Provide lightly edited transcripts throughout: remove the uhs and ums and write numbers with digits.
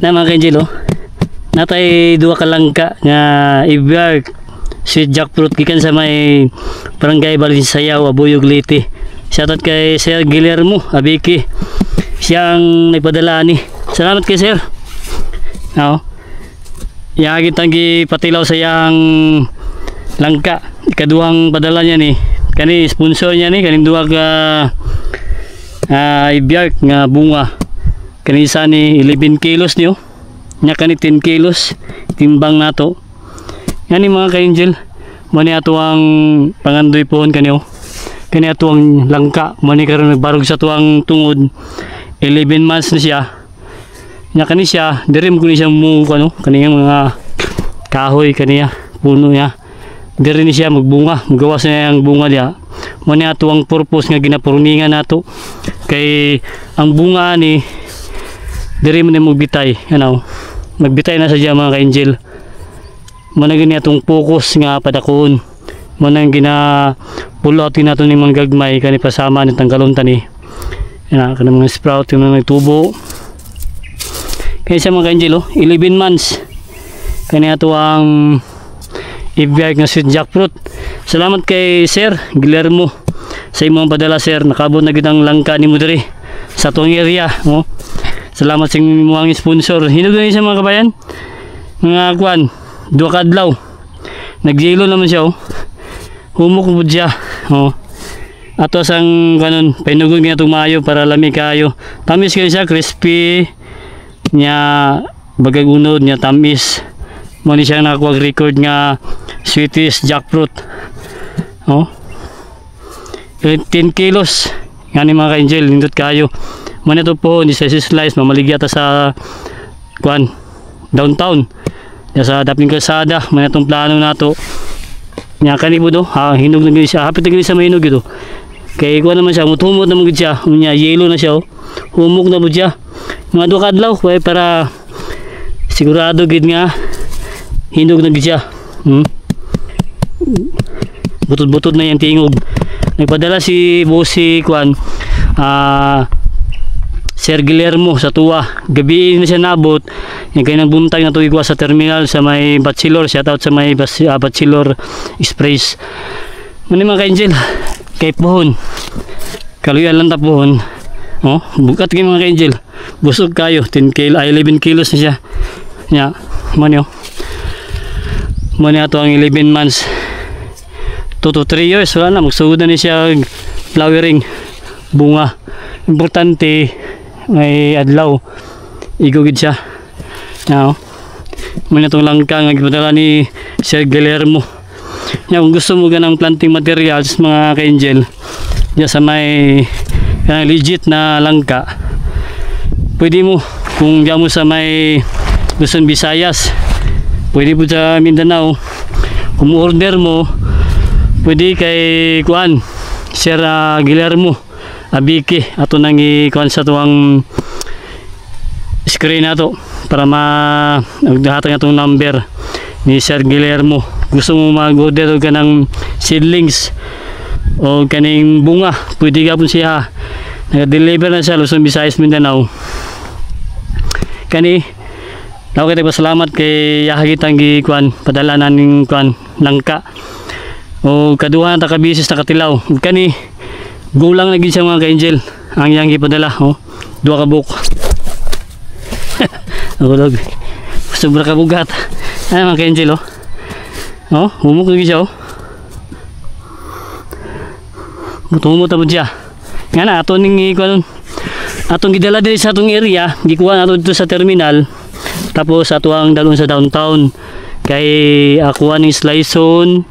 Na mga ka-angel oh. Natay duha ka langka nga ibyag sweet jackfruit gikan sa may barangay Balinsayaw, Abuyog, Leyte. Shoutout kay Sir Guillermo Abiki. Siyang nagpadala ni. Salamat kay Sir. Oo. Yagi tangi patilaw sa yang langka. Ikaduhang padala niya ni. Kani sponsor niya ni kaning duha ka ibyag nga bunga. Kani isa ni 11 kilos niyo. Nya kani 10 kilos timbang nato. Yani mga ka-angel, mani ato ang pangandoy pohon kaniyo. Kani ato ang langka, mani karon nagbarog sa tuang tungod. 11 months na siya. Nya kani siya, diri mo kuni siya mo ano, kaniyang mga kahoy kaniya, puno niya. Diri ni siya magbunga, magawas na ang bunga diya. Mani ato ang purpose nga ginapurningan nato. Kay ang bunga ni diri mo na magbitay, ano. Magbitay na sa diya mga ka-angel. Muna gini atong focus nga padakon. Muna gina-pulotin nato ni mga gagmay kani pasama ni tanggalon tani. Yan kana mga sprout yung mga tubo. Kaya sa mga ka-angel 11 months. Kani ato ang ibyag nga sweet jackfruit. Salamat kay Sir Guillermo sa imong padala sir. Nakabot na gid ang langka nimo diri sa atong area, no? Salamat sa imong sponsor. Hinug na sa mga kabayan. Mga kwan, duha ka adlaw. Nagjelo naman siya, humok pud siya, Ato sang kanon, pinugod niya itong maayo para lami kayo. Tamis kayo siya, crispy niya, bagag unod niya, tamis. Muna siya nakakuha record nga sweetest jackfruit. 10 kilos. Nga ni mga ka-angel, lindot kayo. Muna ito po, ni sa slice, mamaligya ta sa kwan, downtown. Sa daping kalsada, muna itong plano nato. Nga kanibo do, hinog na gini siya. Hapit na gini sa mahinog ito. Kaya kuha naman siya, mutumot na mo gid siya. Yellow na siya, humok na mo siya. Mga duha ka adlaw, para sigurado gid nga hinog na gid siya. Butod-butod na yung tingog. Nagpadala si Bossy Kwan, Sir Guillermo sa tuwa. Gabi na siya nabot. Yung kaya nagbuntag na tuwig sa terminal sa may Bachelor. Shoutout sa may Bachelor Express. Mani mga ka-angel, kay pohon. Kaluyan lang ta pohon. Bukat kayo mga ka-angel. Busog kayo. 11 kilos na siya. Nya, mani Mani ato ang 11 months. 2 to 3 years. Wala na. Magsugod na siya flowering. Bunga. Importante. May adlaw igugid siya. Muna itong langka nga gipadala ni Sir Guillermo. Kung gusto mo ganang planting materials mga ka-angel, diyan sa may legit na langka, pwede mo kung diyan mo sa may Luzon, Visayas, pwede po sa Mindanao. Kung order mo, pwede kay kuan Sir Guillermo Abiki, ato nang i-kuan sa tuwang screen nato para magdahatag atong number ni Sir Guillermo. Gusto mo mag-order ka ng seedlings o kaning bunga, pwede ka po siya. Nag-deliver na siya Luzon, Visayas, Mindanao. Kani ako kita pasalamat kay yakitang gi-kuan padala naning kuan langka. O kaduha ta ka bisis na katilaw. Kani gulang na gid siya mga ka-angel. Ang yang gipadala, duha ka buok. Ulog. Sobra ka bugat. Ay mga ka-angel, humok na gid siya, Mutumot na po siya. Nga na, ato ning ikuan. Atong gidala diri sa atong area, gikuha nato dito sa terminal. Tapos ato ang dalon sa downtown. Kay akuha ning sliceon.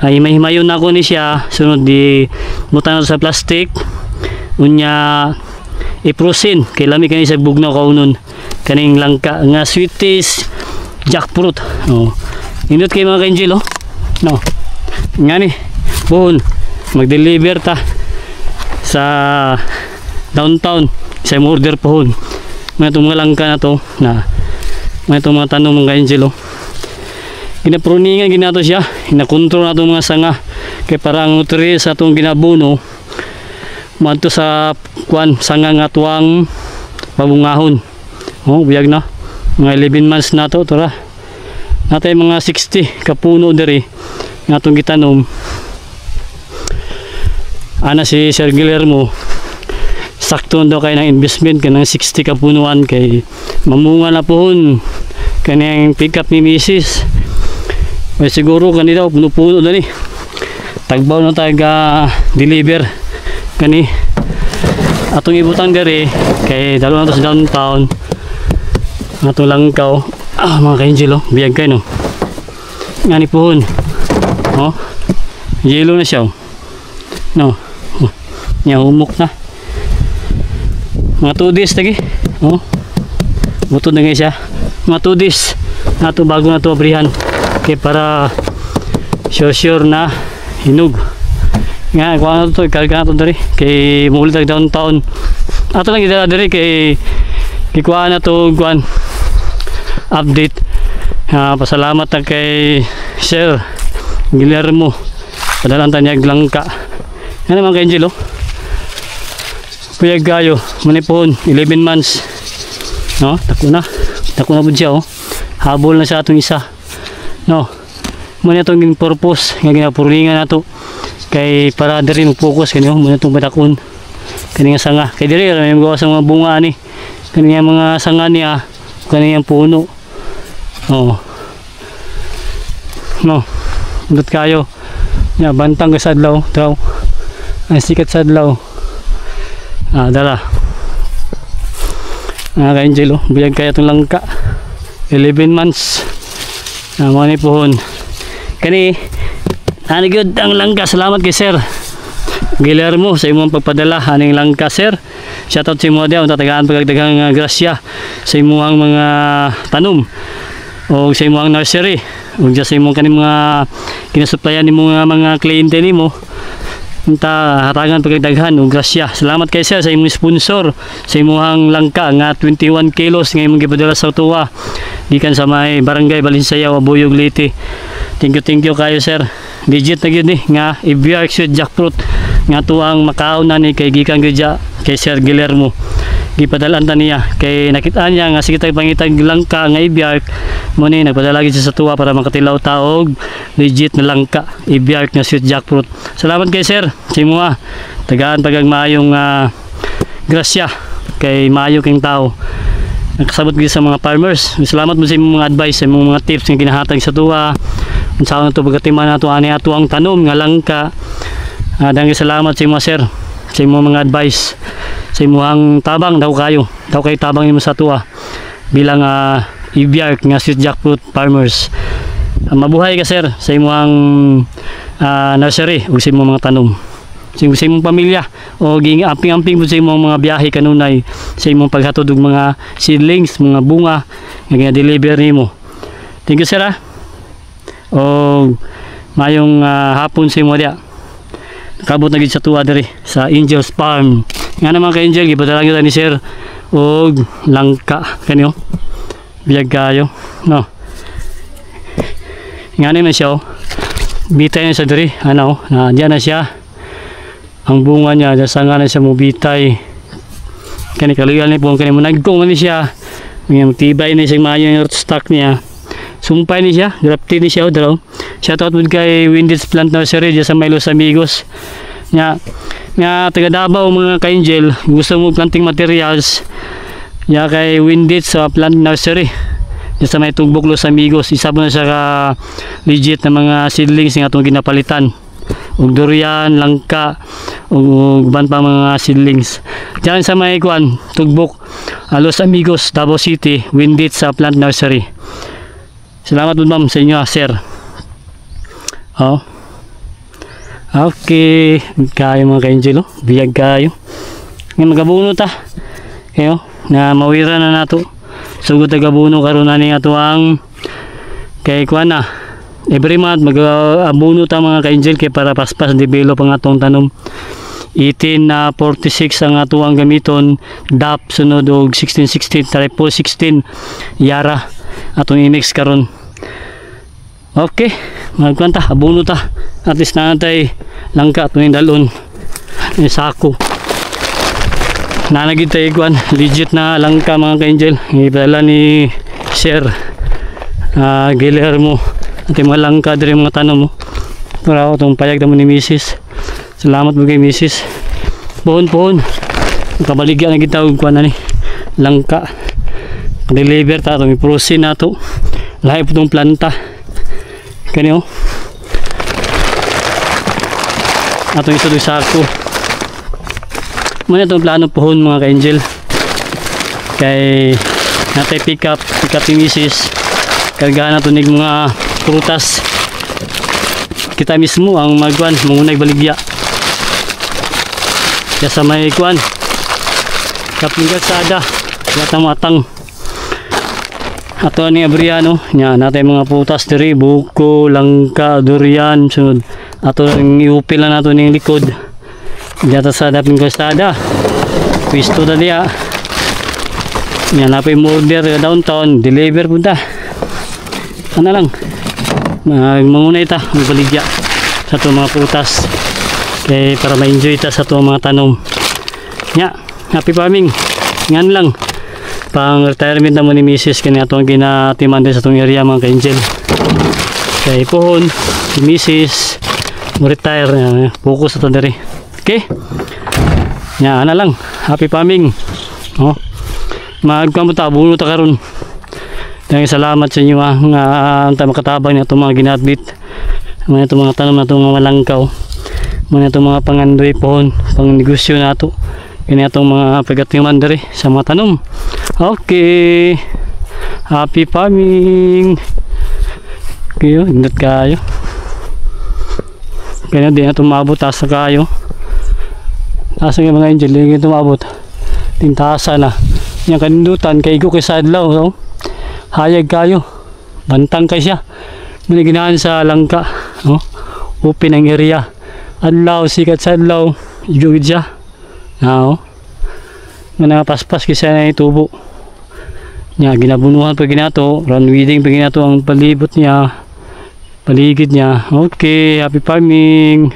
Ay may himayon na ako ni siya. Sunod di mutan sa plastic. Unya iprosin. Kay lami kani sa bugnaw kaunon. Kaning langka nga sweetest jackfruit. Indot kay mga ka-angel, Nga ni, buhon. Mag-deliver ta sa downtown. Sa order pohon. May itong mga langka na to. May itong mga tanong mga ka-angel, Ginapruningan ginato siya. Ginakontrol na itong mga sanga. Kaya parang nutrients sa itong ginabuno. Manto sa sanga nga tuwang pabungahon. Oh, biyag na. Mga 11 months na to, tora. Natay mga 60 kapuno diri nga atong gitanom. Ana si Sir Guillermo, sakto daw kay ng investment kanang 60 kapunuan kay mamunga na pohon kanang pick up ni Mrs. May siguro kanina puno-puno na ni. Tagbaw na tayo deliver kani atong ibutang diri kay dalo na to sa downtown. Atong langkaw mga ka-angel, oh, biyag kayo no. Nga ni pohon. Oh, yellow na siya, oh. No. Oh, niya humok na. Mga 2 days lagi. Oh. Butod na ngayon siya. Mga 2 days. Nato bago na to abrihan. Kaya para sure na hinog. Nga, kuha na to. Ikarga na to dari. Kaya mulit ang downtown. Ato lang idala dari. Kaya kuha na to. Kuhaan. Update. Pasalamat na kay Sir Guillermo. Padalang tanyag langka. Yan naman kay Angelo. Puyag gayo. Manipon. 11 months. No? Tako na po siya, oh. Habol na sa atong isa. No? Muna itong purpose. Nga ginapurulingan na to. Kay para diri mag-focus. Kanyo. Muna itong batakon. Kanya sanga. Kay diri. May magawa sa mga bunga ni. Kanya mga sanga niya. Kanya puno. Oh. No? Dut kayo. Ya, bantang ka sadlaw. Traw. Ang sikat sadlaw. Dala. Ka-angel, oh. Biyag kaya itong langka. 11 months. Mga ni pohon. Kani, good ang langka. Salamat kay Sir Guillermo sa imong pagpadala. Haning langka, Sir. Shoutout sa imo diya. Tatagaan pagdagang grasya sa imong mga tanom. O sa imong nursery. O sa imong kaning mga kinasuplayan ni mga kliyente nimo. Harangan pagdaghan og grasya. Salamat kay Sir sa imong sponsor sa imong langka nga 21 kilos nga imong gipadala sa tuwa gikan sa may barangay Balinsayaw, Abuyog, Leyte. Thank you kayo, Sir. Legit na gyud ni nga i-beer sweet jackfruit nga tuang makaon na ni kay gikan gyud kay Sir Guillermo. Gipadalan ta niya kay nakita niya nga sige tay pangitag langka nga i-beer mo ni nagpadala gyud sa tuwa para makatilaw ta og legit na langka i-beer nga sweet jackfruit. Salamat kay Sir sa imo tagaan pagang maayong grasya kay maayo king tao. Nakasabot gyud sa mga farmers. Salamat mo sa imong mga advice, sa imong mga tips nga ginahatag sa tuwa. Unsa na to pagatiman nato ani ato ang tanom nga langka. Dangay salamat sa imo, Sir, sa imong mga advice, sa imong tabang daw kayo. Daw kay tabang nimo sa tuwa bilang i-beer nga sweet jackfruit farmers. Mabuhay ka, Sir, sa imong nursery ug sa imong mga tanom. Sa imong pamilya o amping-amping sa imong mga biyahe kanunay sa imong paghatod og mga seedlings, mga bunga nga gina-deliver nimo. Thank you, Sir. O mayong hapon sa imo dia. Nakabot na gid sa tuwa diri sa Angel's Farm. Nga naman kay Angel gipadala gyud ni Sir og langka kanyo. Biyag kayo, no. Nga na siya, oh. Bitay na siya diri, ano, diyan na siya. Ang bunga niya, dasa nga na siya mubitay. Kani kaluyan ni po, kani mo nagkong ni siya. Ngayon, tibay na siya maayo yung rootstock niya. Sumpay ni siya, grafted ni siya, oh. Shoutout mo kay Windits Plant Nursery dyan sa Los Amigos. Nga taga Davao mga ka-angel, gusto mo planting materials, kay Windits Plant Nursery dyan sa may Tugbok, Los Amigos. Isa po na siya ka legit na mga seedlings nga itong ginapalitan. Ug durian, langka, ug ban pa mga seedlings. Diyan sa may Tugbok, Los Amigos, Davao City, Windits Plant Nursery. Salamat po, ma'am, sa inyo, Sir. Oh. Okay, kayo mga ka-angel, oh. Biyag kayo. Ngayon magabuno ta. Kayo, na mawira na nato. Sugod tagabuno karon na ni ato ang kay kuana. Every month mag-abuno ta mga ka-angel kay para paspas develop ang atong tanom. 1846 ang ato ang gamiton. DAP sunod og 1616 triple 16 Yara atong i-mix karon. Okay, magkwanta, abuno ta. At least na natay langka itong dalon. Sako. nanagid tayo kuan legit na langka mga ka-angel. Ipadala ni Sir Guillermo at mga langka diri mga tanom mo. Para itong payag naman ni Mrs. Salamat mo kay Mrs. Pohon kabaligyan na kita kuan na ni langka deliver ta itong i-proceed na to lahi po itong planta kanyo atong ito doon sa ako muna itong plano pohon mga ka-angel kay natay pick up yung Mrs. kargahan na ito ng mga prutas kita mismo ang magwan mungunay baligya kaya sa may kuan kapling kalsada matang ato ni Abriano nya natay mga putas diri buko langka durian sunod ato ang iupil na nato ning likod dito sa kapling kalsada pwisto na diya nya napay order downtown deliver punta ano lang mangunay ta magbaligya sa ito mga putas kay para ma-enjoy ta sa ito mga tanom nya happy farming ngan lang pang retirement naman ni Mrs. kanya itong ginatiman din sa itong area mga ka-angel kay pohon si Mrs. retire focus sa ito diri okay nya ana lang happy farming magkamuta buno ta karon. Salamat sa inyo nga ang makatabang na itong mga ginatbit mga itong mga tanom na itong mga langkaw mga itong mga pangandoy pohon pang negosyo na ito kaya itong mga pagatiman diri sa mga tanom. Okay, happy farming kayo indot kayo kaya di na itong maabot tasa kayo tasa yung mga angel hindi ito maabot tintasa na yung kanindutan kay ko kay sadlaw so? Hayag kayo bantang kay siya maniginahan sa langka open ang area adlaw sikat sa adlaw igugid siya manapaspas kasi na itubo niya ginabunuhan pag ginato run weeding pag ginato ang palibot niya paligid niya. Okay, happy farming.